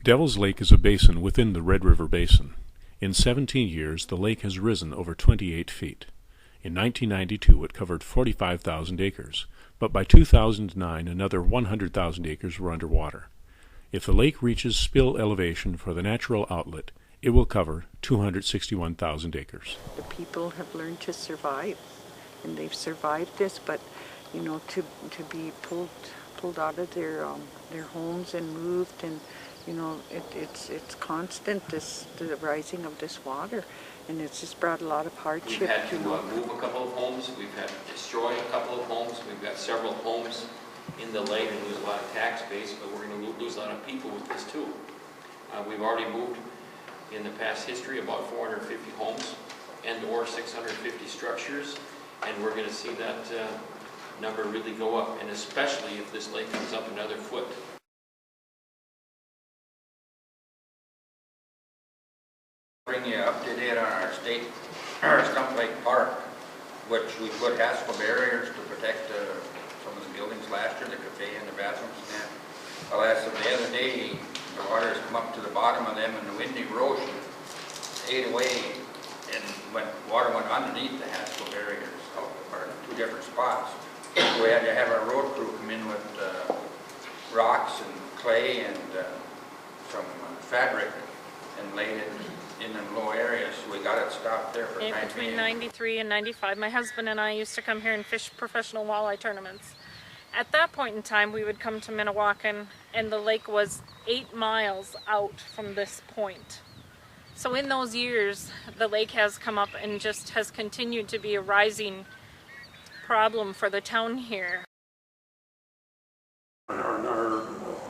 Devil's Lake is a basin within the Red River Basin. In 17 years, the lake has risen over 28 feet. In 1992, it covered 45,000 acres, but by 2009, another 100,000 acres were underwater. If the lake reaches spill elevation for the natural outlet, it will cover 261,000 acres. The people have learned to survive, and they've survived this, but you know, to be pulled out of their homes and moved, and you know, it's constant, the rising of this water, and it's just brought a lot of hardship. We've had to move a couple of homes. We've had to destroy a couple of homes. We've got several homes in the lake and lose a lot of tax base, but we're going to lose a lot of people with this too. We've already moved in the past history about 450 homes and or 650 structures, and we're going to see that number really go up, and especially if this lake comes up another foot. Bring you up to date on our Stump Lake Park, which we put hassle barriers to protect some of the buildings last year, the cafe and the bathrooms and that. Well, as of the other day, the water has come up to the bottom of them, and the wind erosion ate away, and water went underneath the hassle barriers, or two different spots. So we had to have our road crew come in with rocks and clay and some fabric and laid it in the low areas. So we got it stopped there for 9 days. Between 93 and 95, my husband and I used to come here and fish professional walleye tournaments. At that point in time, we would come to Minnewacan, and the lake was 8 miles out from this point. So in those years, the lake has come up and just has continued to be a rising problem for the town here. Our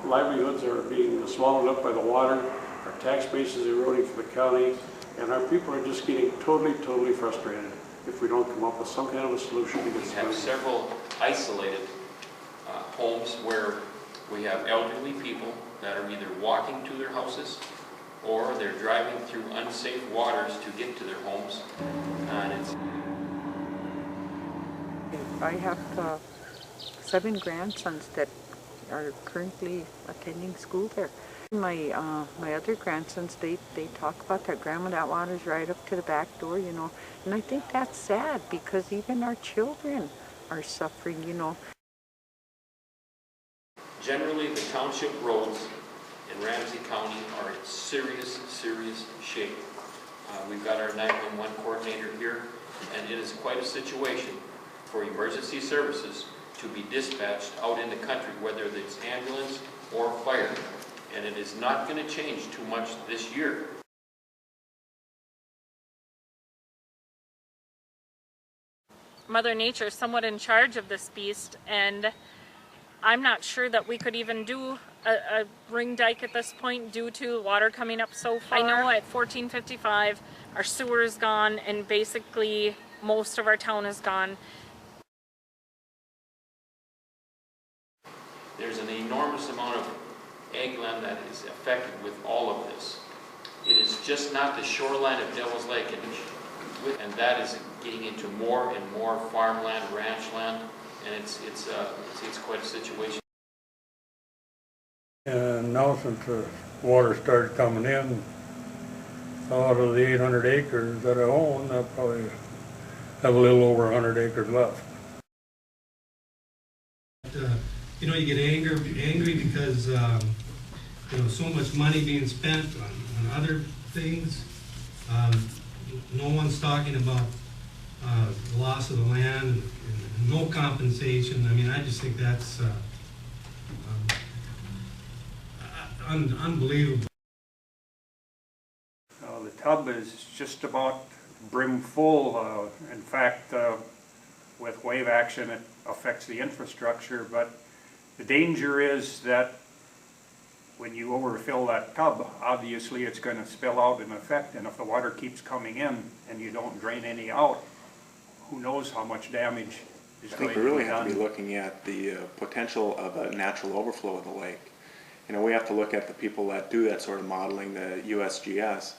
livelihoods are being swallowed up by the water, our tax base is eroding for the county, and our people are just getting totally frustrated if we don't come up with some kind of a solution to get We have several isolated homes where we have elderly people that are either walking to their houses or they're driving through unsafe waters to get to their homes, and it's. I have 7 grandsons that are currently attending school there. My other grandsons, they talk about their grandma, that water's right up to the back door, you know, and I think that's sad because even our children are suffering, you know. Generally, the township roads in Ramsey County are in serious shape. We've got our 911 coordinator here, and it is quite a situation for emergency services to be dispatched out in the country, whether it's ambulance or fire. And it is not going to change too much this year. Mother Nature is somewhat in charge of this beast, and I'm not sure that we could even do a ring dike at this point due to water coming up so far. I know at 1455 our sewer is gone, and basically most of our town is gone. There's an enormous amount of ag land that is affected with all of this. It is just not the shoreline of Devil's Lake, and that is getting into more and more farmland, ranch land, and it's quite a situation. And now since the water started coming in, out of the 800 acres that I own, I probably have a little over 100 acres left. You know, you get angry because you know, so much money being spent on other things. No one's talking about the loss of the land and no compensation. I mean, I just think that's unbelievable. The tub is just about brim full. In fact, with wave action, it affects the infrastructure, but the danger is that when you overfill that tub, obviously it's going to spill out in effect, and if the water keeps coming in and you don't drain any out, who knows how much damage is going to be done. I think we really have to be looking at the potential of a natural overflow of the lake. You know, we have to look at the people that do that sort of modeling, the USGS,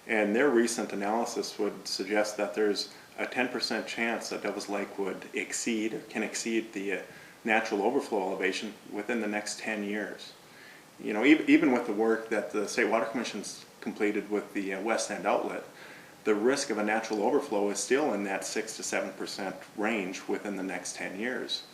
and their recent analysis would suggest that there's a 10% chance that Devil's Lake would can exceed the natural overflow elevation within the next 10 years. You know, even with the work that the State Water Commission's completed with the West End outlet, the risk of a natural overflow is still in that 6 to 7% range within the next 10 years.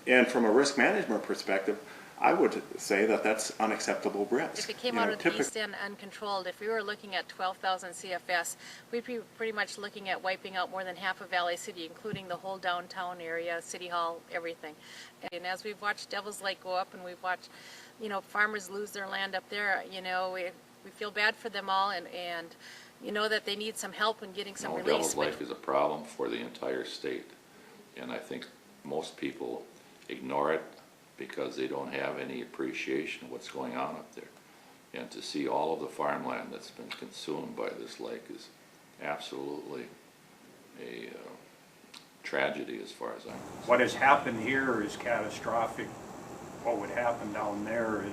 And from a risk management perspective, I would say that that's unacceptable risk. If it came out of the east end uncontrolled, if we were looking at 12,000 CFS, we'd be pretty much looking at wiping out more than half of Valley City, including the whole downtown area, City Hall, everything. And as we've watched Devil's Lake go up and we've watched, you know, farmers lose their land up there, you know, we feel bad for them all, and you know that they need some help in getting some release. Devil's Lake is a problem for the entire state, and I think most people ignore it because they don't have any appreciation of what's going on up there. And to see all of the farmland that's been consumed by this lake is absolutely a tragedy as far as I'm concerned. What has happened here is catastrophic. What would happen down there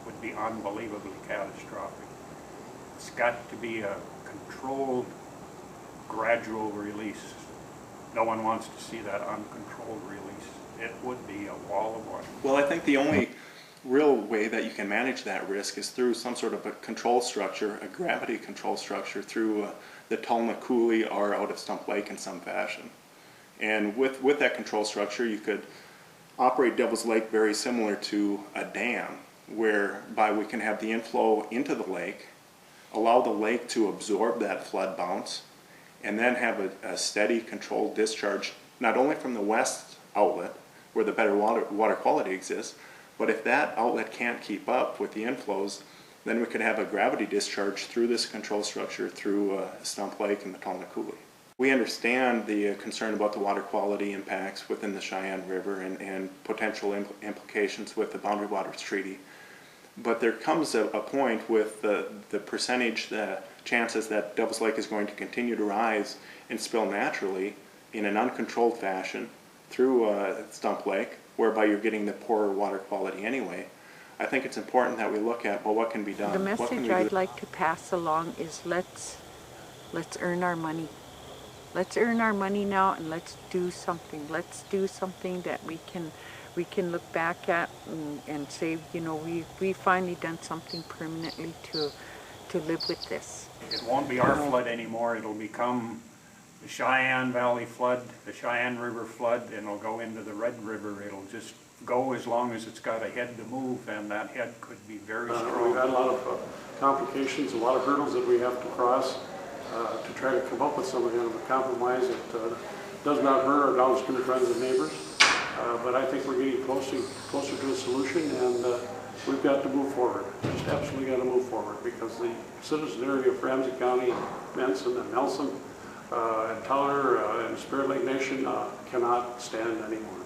would be unbelievably catastrophic. It's got to be a controlled, gradual release. No one wants to see that uncontrolled release. It would be a wall of water. Well, I think the only real way that you can manage that risk is through some sort of a control structure, a gravity control structure through the Tulna Coulee or out of Stump Lake in some fashion. And with that control structure, you could operate Devil's Lake very similar to a dam, whereby we can have the inflow into the lake, allow the lake to absorb that flood bounce, and then have a steady controlled discharge, not only from the west outlet, where the better water quality exists, but if that outlet can't keep up with the inflows, then we could have a gravity discharge through this control structure through Stump Lake and the Tulna Coulee. We understand the concern about the water quality impacts within the Cheyenne River and potential implications with the Boundary Waters Treaty, but there comes a point with the percentage, the chances that Devil's Lake is going to continue to rise and spill naturally in an uncontrolled fashion through Stump Lake, whereby you're getting the poorer water quality anyway. I think it's important that we look at, well, what can be done? The message I'd like to pass along is let's earn our money. Let's earn our money now, and let's do something. Let's do something that we can look back at and say, you know, we finally done something permanently to live with this. It won't be our flood anymore. It'll become the Cheyenne Valley flood, the Cheyenne River flood, and it'll go into the Red River. It'll just go as long as it's got a head to move, and that head could be very strong. We've had a lot of complications, a lot of hurdles that we have to cross to try to come up with some kind of a compromise that does not hurt our downstream friends and neighbors. But I think we're getting closer to a solution, and we've got to move forward. Just absolutely got to move forward, because the citizen area of Ramsey County, Benson and Nelson, and Teller and Spirit Lake Nation cannot stand anymore.